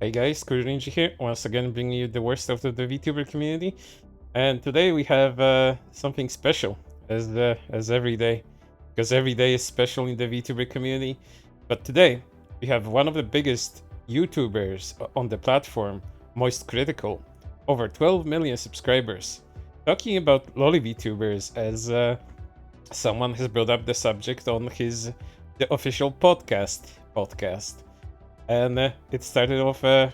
Hey guys, Rinji here, once again bringing you the worst of the VTuber community. And today we have something special, as every day, because every day is special in the VTuber community. But today we have one of the biggest YouTubers on the platform, Moistcr1tikal, over 12 million subscribers, talking about Loli VTubers as someone has brought up the subject on the official podcast. And it started off not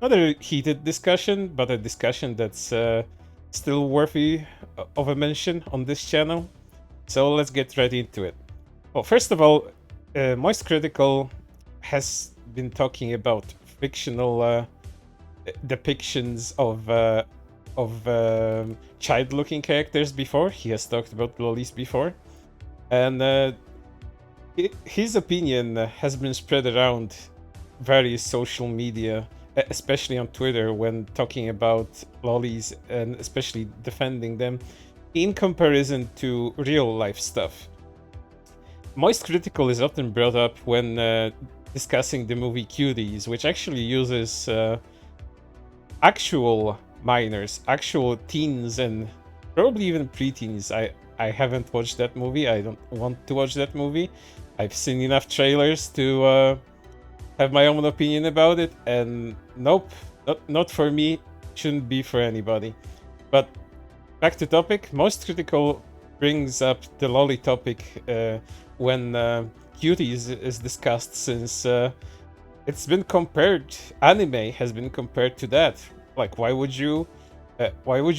a heated discussion, but a discussion that's still worthy of a mention on this channel. So let's get right into it. Well, first of all, Moistcr1tikal has been talking about fictional depictions of child-looking characters before. He has talked about lolis before, and his opinion has been spread around various social media, especially on Twitter, when talking about lolis and especially defending them in comparison to real life stuff. Moistcr1tikal is often brought up when discussing the movie Cuties, which actually uses actual minors, actual teens, and probably even preteens. I haven't watched that movie. I don't want to watch that movie. I've seen enough trailers to have my own opinion about it, and nope, not for me. Shouldn't be for anybody. But back to topic. Moistcr1tikal brings up the loli topic when Cuties is discussed, since it's been compared. Anime has been compared to that. Like, why would you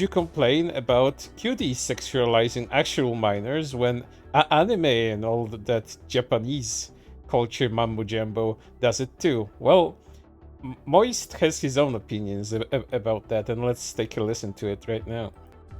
complain about cuties sexualizing actual minors when anime and all that Japanese culture mambo jumbo does it too? Well, Moist has his own opinions about that, and let's take a listen to it right now.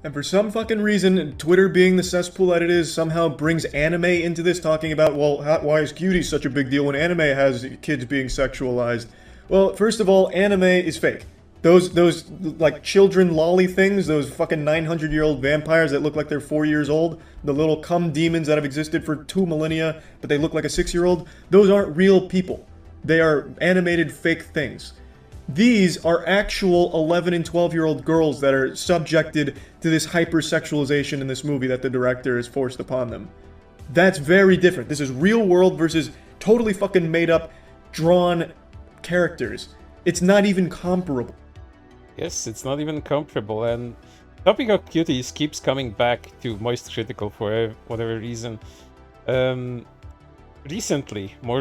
And for some fucking reason, Twitter, being the cesspool that it is, somehow brings anime into this, talking about, well, why is cuties such a big deal when anime has kids being sexualized? Well, first of all, anime is fake. Those like children lolly things, those fucking 900-year-old vampires that look like they're 4 years old, the little cum demons that have existed for 2 millennia, but they look like a 6-year-old, those aren't real people. They are animated fake things. These are actual 11 and 12-year-old girls that are subjected to this hypersexualization in this movie that the director has forced upon them. That's very different. This is real world versus totally fucking made up, drawn characters. It's not even comparable. Yes, it's not even comparable, and topic of cuties keeps coming back to Moistcr1tikal for whatever reason. More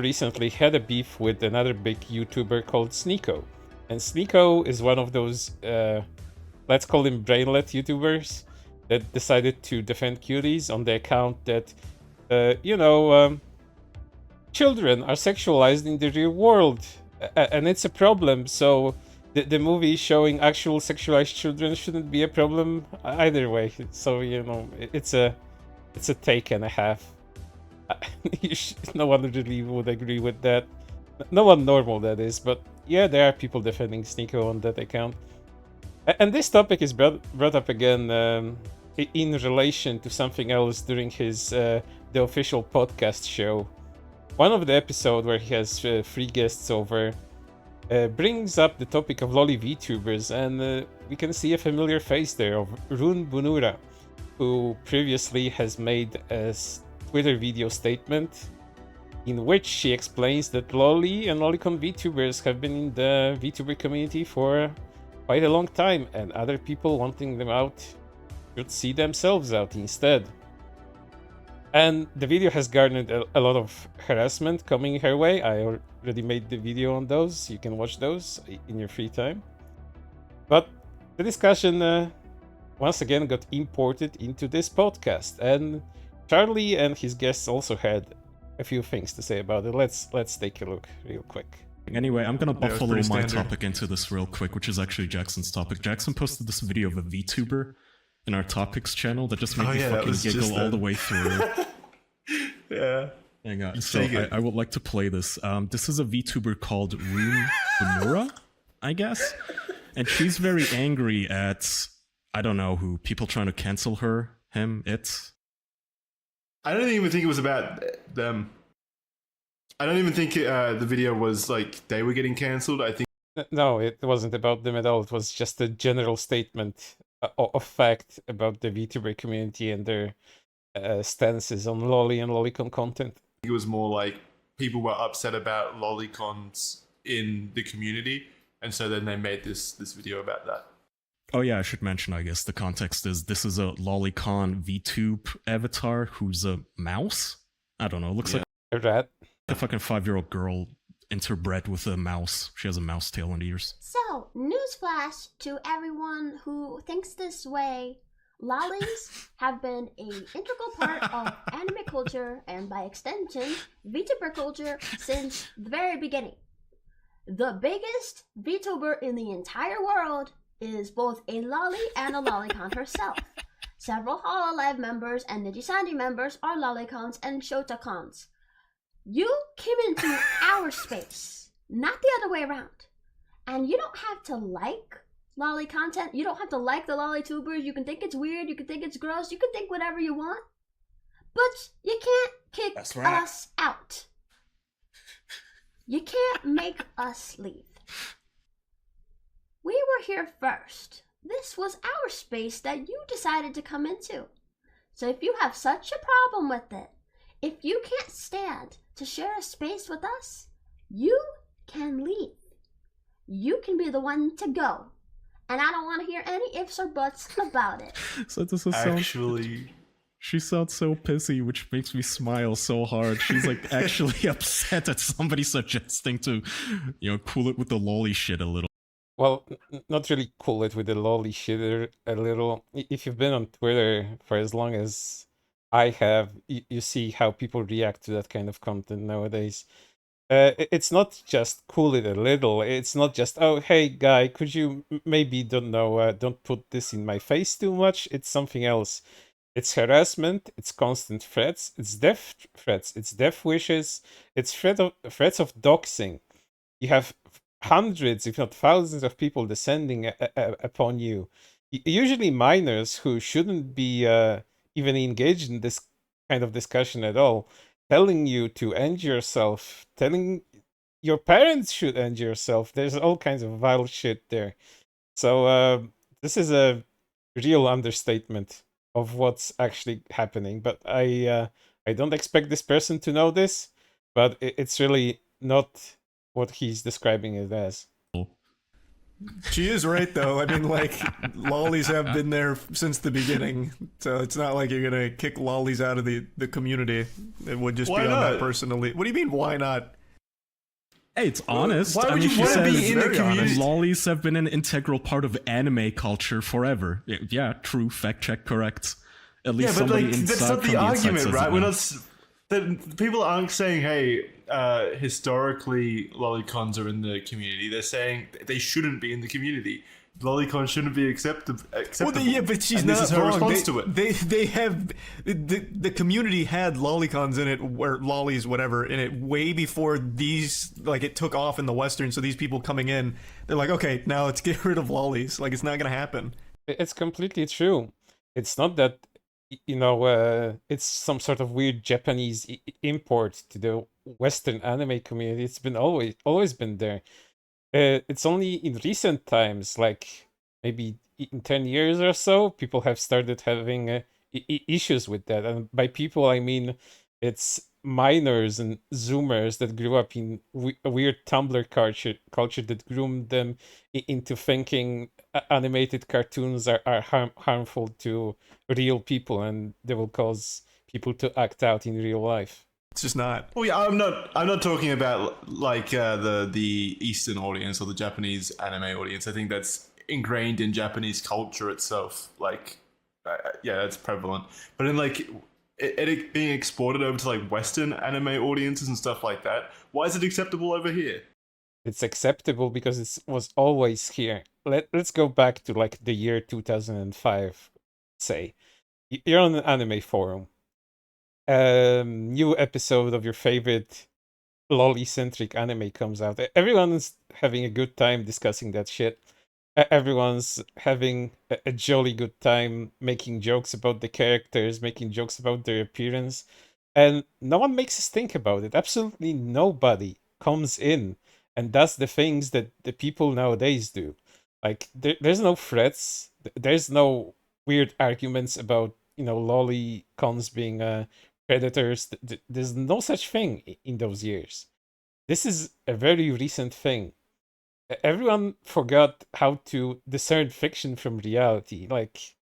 recently, had a beef with another big YouTuber called Sneeko. And Sneeko is one of those, let's call him brainlet YouTubers, that decided to defend cuties on the account that, children are sexualized in the real world, and it's a problem, so the movie showing actual sexualized children shouldn't be a problem either way. So, it's a take and a half. No one really would agree with that. No one normal, that is, but yeah, there are people defending Sneeko on that account. And this topic is brought up again in relation to something else during his the official podcast show. One of the episodes where he has 3 guests over brings up the topic of Loli VTubers, and we can see a familiar face there of Rune Bunnura, who previously has made a Twitter video statement in which she explains that Loli and Lolicon VTubers have been in the VTuber community for quite a long time, and other people wanting them out should see themselves out instead. And the video has garnered a lot of harassment coming her way. I already made the video on those. You can watch those in your free time. But the discussion once again got imported into this podcast, and Charlie and his guests also had a few things to say about it. Let's take a look real quick. Anyway, I'm gonna buffalo my topic into this real quick, which is actually Jackson's topic. Jackson posted this video of a VTuber in our topics channel that just made me fucking giggle all the way through. Yeah. Hang on. So I would like to play this. This is a VTuber called Rune Bunnura, I guess. And she's very angry at, I don't know who, people trying to cancel her, him, it. I don't even think it was about them. I don't even think the video was like they were getting cancelled. I think No, it wasn't about them at all. It was just a general statement of fact about the VTuber community and their stances on lolly and lolicon content. it was more like people were upset about lolicons in the community, and so then they made this video about that. Oh yeah, I should mention, I guess, the context is this is a lolicon VTube avatar who's a mouse? I don't know, looks like A rat. a fucking 5-year-old girl interbred with a mouse. She has a mouse tail and ears. So, newsflash to everyone who thinks this way. Lollies have been an integral part of anime culture and by extension, VTuber culture since the very beginning. The biggest VTuber in the entire world is both a lolly and a lolicon herself. Several Hololive members and Nijisandi members are lolicons and shotacons. You came into our space, not the other way around. And you don't have to like lolly content. You don't have to like the lolly tubers. You can think it's weird. You can think it's gross. You can think whatever you want. But you can't kick us out. You can't make us leave. We were here first. This was our space that you decided to come into. So if you have such a problem with it, if you can't stand to share a space with us, you can leave. You can be the one to go. And I don't want to hear any ifs or buts about it. So this is Actually, she sounds so pissy, which makes me smile so hard. She's like actually upset at somebody suggesting to, cool it with the lolly shit a little. Well, not really cool it with the lolly shit a little. If you've been on Twitter for as long as I have, you see how people react to that kind of content nowadays. It's not just cool it a little. It's not just, oh, hey, guy, could you maybe, don't put this in my face too much. It's something else. It's harassment, it's constant threats, it's death threats, it's death wishes, it's threats of doxing. You have hundreds, if not thousands of people descending upon you. Usually minors who shouldn't be even engaged in this kind of discussion at all, telling you to end yourself, telling your parents should end yourself. There's all kinds of vile shit there. So this is a real understatement of what's actually happening. But I don't expect this person to know this, but it's really not what he's describing it as. She is right, though. I mean, like, lollies have been there since the beginning, so it's not like you're gonna kick lollies out of the community. It would just Why be on not? that person to leave. What do you mean, why not? Hey, it's honest. Why would you she want to says be in the community? lollies have been an integral part of anime culture forever. Yeah, true. Fact check, correct. At least yeah, but somebody like that's inside not from the inside argument, says right? it We're now. not. People aren't saying, "Hey, historically, lolicons are in the community." They're saying they shouldn't be in the community. Lolicons shouldn't be acceptable. Well, yeah, but she's and not this is her wrong. response to it. They have the community had lolicons in it, or lollies, whatever, in it way before these. Like, it took off in the Western. So these people coming in, they're like, okay, now let's get rid of lollies. Like, it's not gonna happen. It's completely true. It's not that, it's some sort of weird Japanese import to the Western anime community. It's been always been there. It's only in recent times, like maybe in 10 years or so, people have started having issues with that. And by people, I mean it's minors and Zoomers that grew up in a weird Tumblr culture that groomed them into thinking animated cartoons are harmful to real people and they will cause people to act out in real life. It's just not. Well, yeah, I'm not talking about like the Eastern audience or the Japanese anime audience. I think that's ingrained in Japanese culture itself. Like, yeah, that's prevalent. But in like it being exported over to like Western anime audiences and stuff like that, why is it acceptable over here? It's acceptable because it was always here. Let's go back to like the year 2005, say. You're on an anime forum. New episode of your favorite lolly-centric anime comes out. Everyone's having a good time discussing that shit. Everyone's having a jolly good time making jokes about the characters, making jokes about their appearance. and no one makes us think about it. Absolutely nobody comes in and does the things that the people nowadays do. Like there's no threats. There's no weird arguments about lolly cons being predators. There's no such thing in those years. This is a very recent thing. Everyone forgot how to discern fiction from reality. Like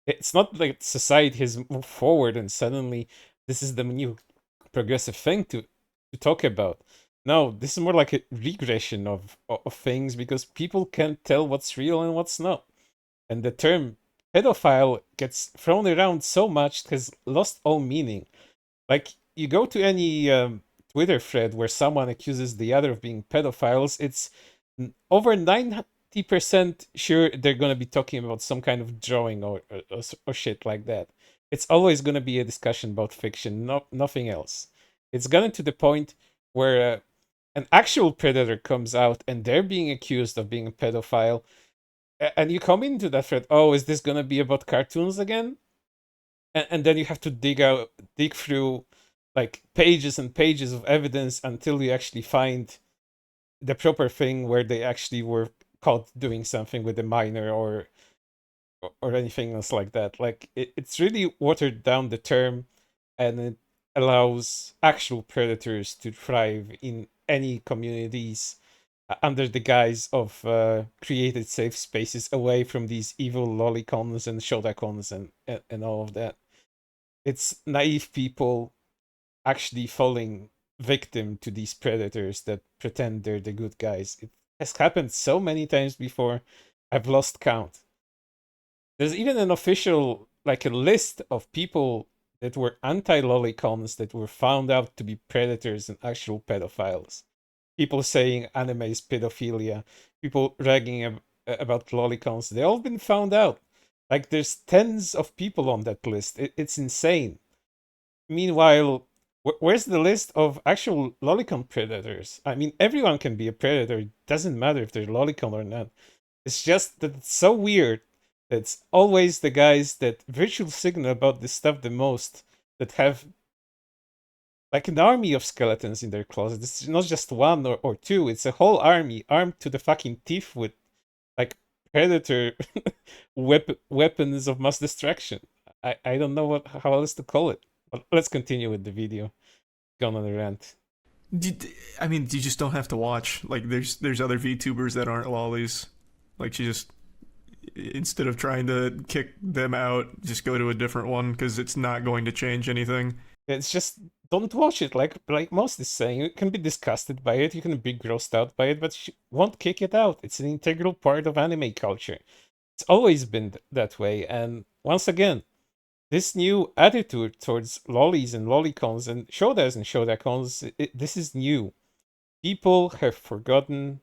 it's not like society has moved forward and suddenly this is the new progressive thing to talk about. No, this is more like a regression of things because people can't tell what's real and what's not. And the term pedophile gets thrown around so much it has lost all meaning. Like you go to any Twitter thread where someone accuses the other of being pedophiles, it's over 90% sure they're going to be talking about some kind of drawing or shit like that. It's always going to be a discussion about fiction, nothing else. It's gotten to the point where an actual predator comes out and they're being accused of being a pedophile, and you come into that thread, oh, is this going to be about cartoons again? And then you have to dig through like pages and pages of evidence until you actually find the proper thing where they actually were caught doing something with a minor or anything else like that. Like it's really watered down the term, and it allows actual predators to thrive in any communities under the guise of created safe spaces away from these evil lolicons and shotacons and all of that. It's naive people actually falling victim to these predators that pretend they're the good guys. It has happened so many times before, I've lost count. There's even an official, like a list of people that were anti-lolicons that were found out to be predators and actual pedophiles. People saying anime is pedophilia, people ragging about lolicons, they all been found out. Like there's tens of people on that list. It's insane. Meanwhile, where's the list of actual lolicon predators? I mean, everyone can be a predator. It doesn't matter if they're lolicon or not. It's just that it's so weird that it's always the guys that virtual signal about this stuff the most that have like an army of skeletons in their closet. It's not just one or two. It's a whole army armed to the fucking teeth with like predator weapons of mass destruction. I don't know how else to call it. But let's continue with the video. Gone on the rant. I mean, you just don't have to watch. Like, there's other VTubers that aren't lollies. Like, you just, instead of trying to kick them out, just go to a different one because it's not going to change anything. It's just don't watch it. Like Most is saying, you can be disgusted by it, you can be grossed out by it, but you won't kick it out. It's an integral part of anime culture. It's always been that way. And once again, this new attitude towards lollies and lolicons and shodas and shotacons, this is new. People have forgotten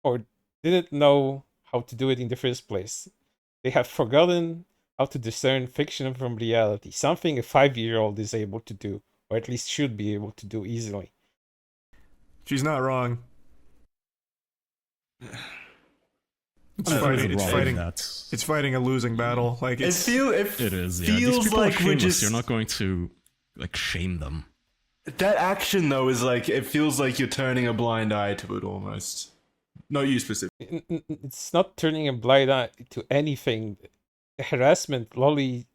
or didn't know how to do it in the first place. They have forgotten how to discern fiction from reality, something a 5-year-old is able to do, or at least should be able to do easily. She's not wrong. It's fighting a losing battle. Like it is. Yeah. These people are shameless. You're not going to like shame them. That action though is like it feels like you're turning a blind eye to it almost. Not you specifically. It's not turning a blind eye to anything. Harassment lolicon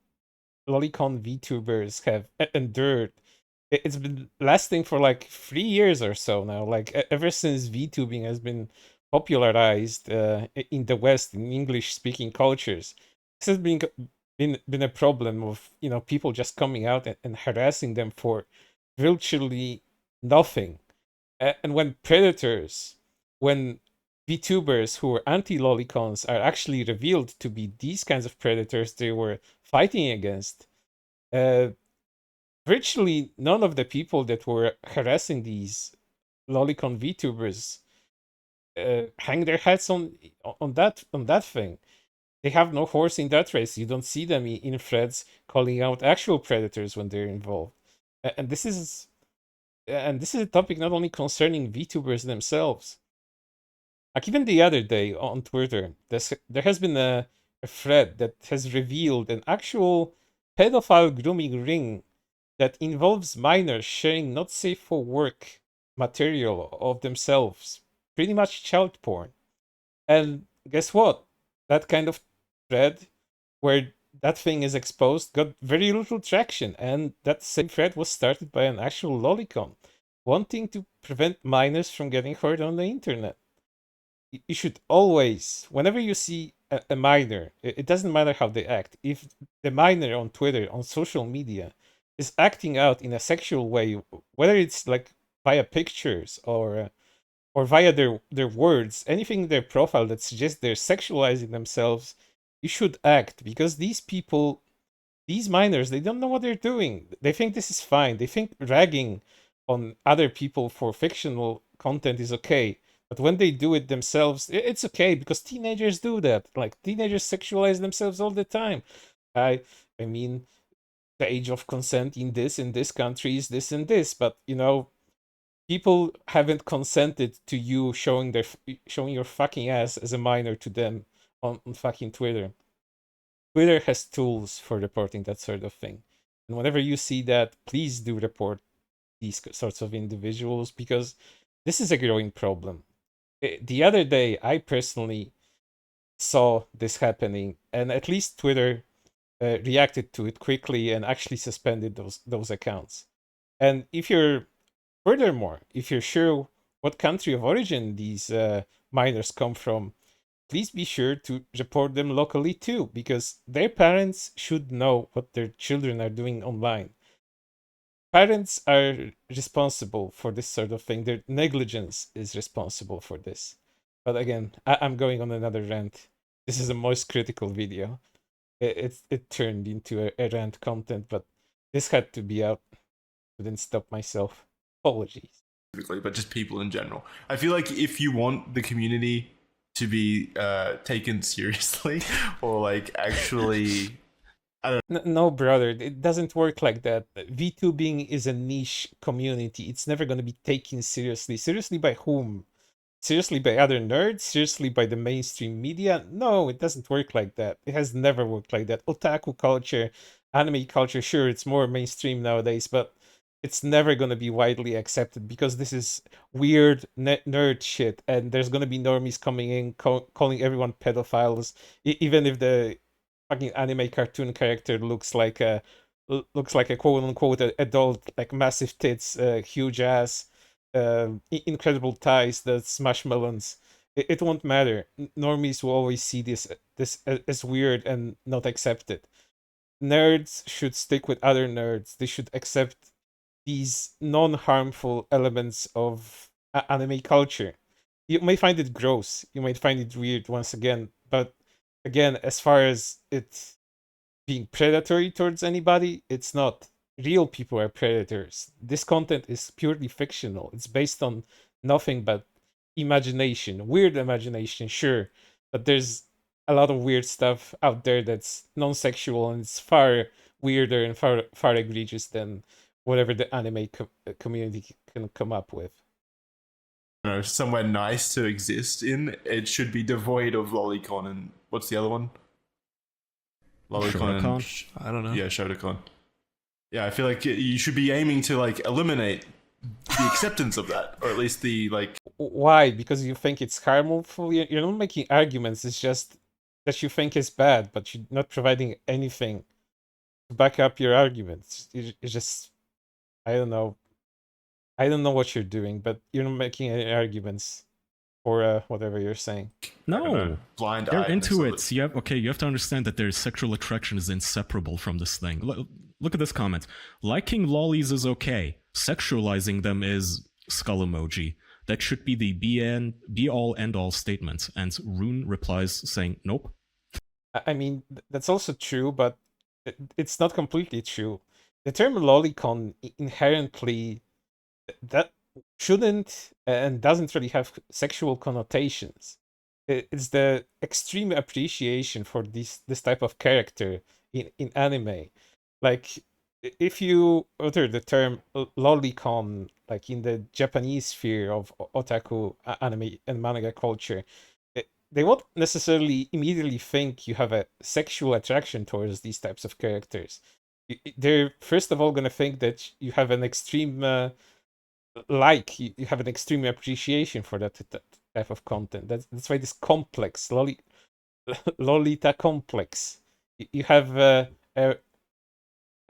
VTubers have endured. It's been lasting for like 3 years or so now. Like ever since VTubing has been popularized in the West in English-speaking cultures, this has been a problem of people just coming out and harassing them for virtually nothing. And when predators, when VTubers who were anti-lolicons are actually revealed to be these kinds of predators they were fighting against, virtually none of the people that were harassing these lolicon VTubers hang their hats on that thing. They have no horse in that race. You don't see them in threads calling out actual predators when they're involved. And this is a topic not only concerning VTubers themselves. Like even the other day on Twitter, there has been a thread that has revealed an actual pedophile grooming ring that involves minors sharing not safe for work material of themselves, pretty much child porn. And guess what? That kind of thread where that thing is exposed got very little traction, and that same thread was started by an actual lolicon wanting to prevent minors from getting hurt on the internet. You should always, whenever you see a minor, it doesn't matter how they act. If the minor on Twitter, on social media, is acting out in a sexual way, whether it's like via pictures or via their words, anything in their profile that suggests they're sexualizing themselves, you should act, because these people, these minors, they don't know what they're doing. They think this is fine. They think ragging on other people for fictional content is okay. But when they do it themselves, it's okay, because teenagers do that. Like, teenagers sexualize themselves all the time. I mean, the age of consent in this country is this and this, but you know, people haven't consented to you showing your fucking ass as a minor to them on fucking Twitter. Twitter has tools for reporting that sort of thing. And whenever you see that, please do report these sorts of individuals, because this is a growing problem. The other day, I personally saw this happening, and at least Twitter reacted to it quickly and actually suspended those accounts. And furthermore, if you're sure what country of origin these minors come from, please be sure to report them locally too, because their parents should know what their children are doing online. Parents are responsible for this sort of thing. Their negligence is responsible for this. But again, I'm going on another rant. This is a Moistcr1tikal video. It turned into a rant content, but this had to be out. Couldn't stop myself. Apologies. But just people in general. I feel like if you want the community to be taken seriously or like actually No, brother, it doesn't work like that. VTubing is a niche community. It's never going to be taken seriously. Seriously by whom? Seriously by other nerds? Seriously by the mainstream media? No, it doesn't work like that. It has never worked like that. Otaku culture, anime culture, sure, it's more mainstream nowadays, but it's never going to be widely accepted, because this is weird nerd shit, and there's going to be normies coming in calling everyone pedophiles, even if the fucking anime cartoon character looks like a quote unquote adult, like massive tits, huge ass, incredible thighs that smash melons. It won't matter. Normies will always see this as weird and not accept it. Nerds should stick with other nerds. They should accept these non-harmful elements of anime culture. You may find it gross, you might find it weird once again, but again, as far as it being predatory towards anybody, it's not. Real people are predators. This content is purely fictional. It's based on nothing but imagination, weird imagination, sure, but there's a lot of weird stuff out there that's non-sexual, and it's far weirder and far egregious than whatever the anime community can come up with. you know, somewhere nice to exist in, it should be devoid of lolicon and what's the other one? Lolicon and I don't know. yeah, Shotacon. Yeah, I feel like you should be aiming to like eliminate the acceptance of that, or at least the like. Why? Because you think it's harmful? You're not making arguments. It's just that you think it's bad, but you're not providing anything to back up your arguments. It's just, I don't know. I don't know what you're doing, but you're not making any arguments for whatever you're saying. No, blind they're eye into it. So you have to understand that their sexual attraction is inseparable from this thing. Look at this comment. Liking lollies is okay. Sexualizing them is skull emoji. That should be the be all end all statement. And Rune replies saying, nope. I mean, that's also true, but it's not completely true. The term lolicon inherently, that shouldn't and doesn't really have sexual connotations. It's the extreme appreciation for this type of character in anime. Like, if you utter the term lolicon, like in the Japanese sphere of otaku anime and manga culture, they won't necessarily immediately think you have a sexual attraction towards these types of characters. they're first of all gonna think that you have an extreme you have an extreme appreciation for that type of content. That's why this complex Lolita complex. You have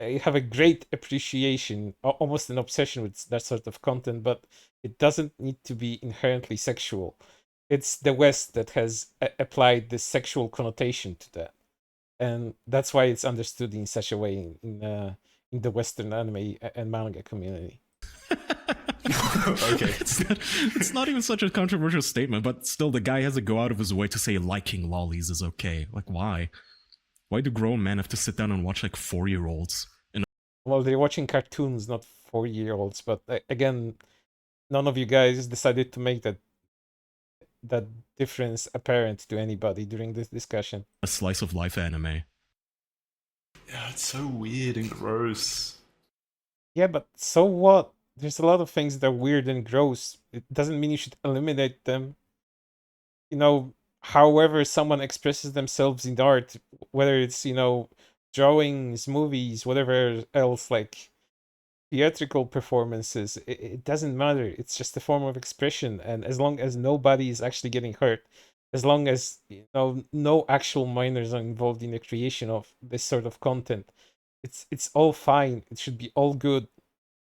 you have a great appreciation, almost an obsession with that sort of content, but it doesn't need to be inherently sexual. It's the West that has applied the sexual connotation to that, and that's why it's understood in such a way in the Western anime and manga community. Okay. It's not even such a controversial statement, but still, the guy has to go out of his way to say liking lollies is okay. Like, why? Why do grown men have to sit down and watch like 4-year-olds? Well, they're watching cartoons, not 4-year-olds. But again, none of you guys decided to make that difference apparent to anybody during this discussion. A slice of life anime. Yeah, it's so weird and gross. Yeah, but so what? There's a lot of things that are weird and gross. It doesn't mean you should eliminate them. You know, however someone expresses themselves in art, whether it's, drawings, movies, whatever else, like theatrical performances, it doesn't matter. It's just a form of expression. And as long as nobody is actually getting hurt, as long as, no actual minors are involved in the creation of this sort of content, it's all fine. It should be all good.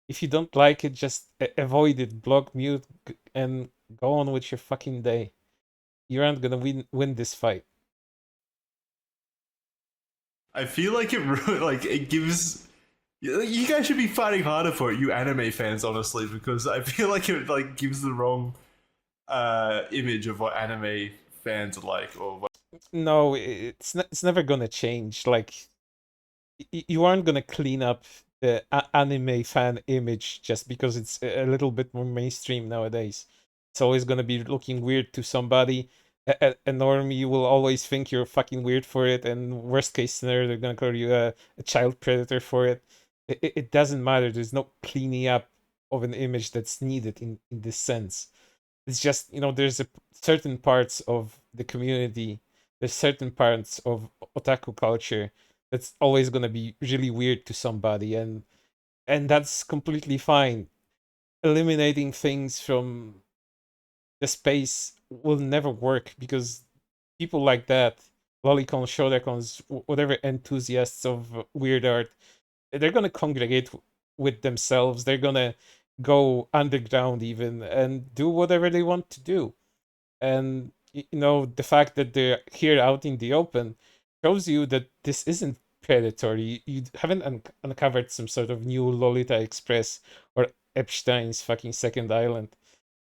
If you don't like it, just avoid it, block, mute, and go on with your fucking day. You aren't gonna win this fight. I feel like it gives. You guys should be fighting harder for it, you anime fans, honestly, because I feel like it gives the wrong image of what anime fans are like, or what. No, it's never gonna change. Like, you aren't gonna clean up the anime fan image just because it's a little bit more mainstream nowadays. It's always gonna be looking weird to somebody. A normie will always think you're fucking weird for it, and worst case scenario, they're gonna call you a child predator for it. It doesn't matter. There's no cleaning up of an image that's needed in this sense. It's just, there's certain parts of the community, there's certain parts of otaku culture that's always gonna be really weird to somebody, and that's completely fine. Eliminating things from the space will never work because people like that, lolicons, shoutakons, whatever enthusiasts of weird art, they're gonna congregate with themselves. They're gonna go underground even and do whatever they want to do. And the fact that they're here out in the open shows you that this isn't predatory. You haven't uncovered some sort of new Lolita Express or Epstein's fucking second island.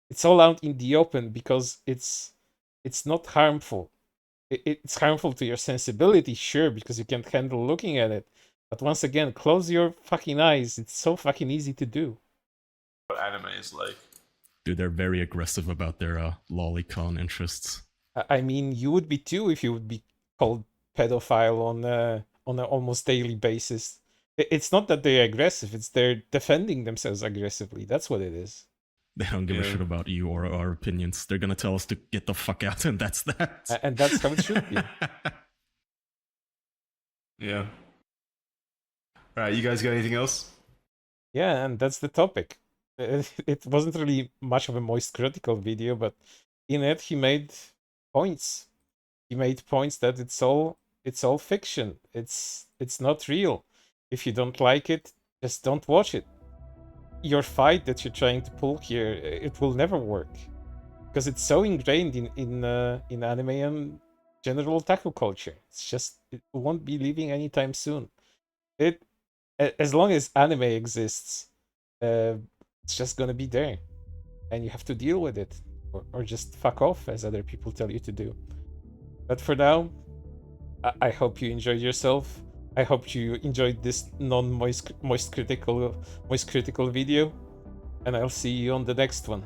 It's all out in the open because it's not harmful. It's harmful to your sensibility, sure, because you can't handle looking at it. But once again, close your fucking eyes. It's so fucking easy to do. What anime is like. Dude, they're very aggressive about their lolicon interests. I mean, you would be too if you would be called pedophile on an almost daily basis. It's not that they're aggressive; it's they're defending themselves aggressively. That's what it is. They don't give a shit about you or our opinions. They're gonna tell us to get the fuck out, and that's that. And that's how it should be. Yeah. All right, you guys got anything else? Yeah, and that's the topic. It wasn't really much of a Moistcr1tikal video, but in it he made points. He made points that it's all fiction. It's not real. If you don't like it, just don't watch it. Your fight that you're trying to pull here, it will never work because it's so ingrained in anime and general otaku culture. It's just, it won't be leaving anytime soon. As long as anime exists, it's just gonna be there, and you have to deal with it, or just fuck off, as other people tell you to do. But for now, I hope you enjoyed yourself. I hope you enjoyed this non-Moistcr1tikal video, and I'll see you on the next one.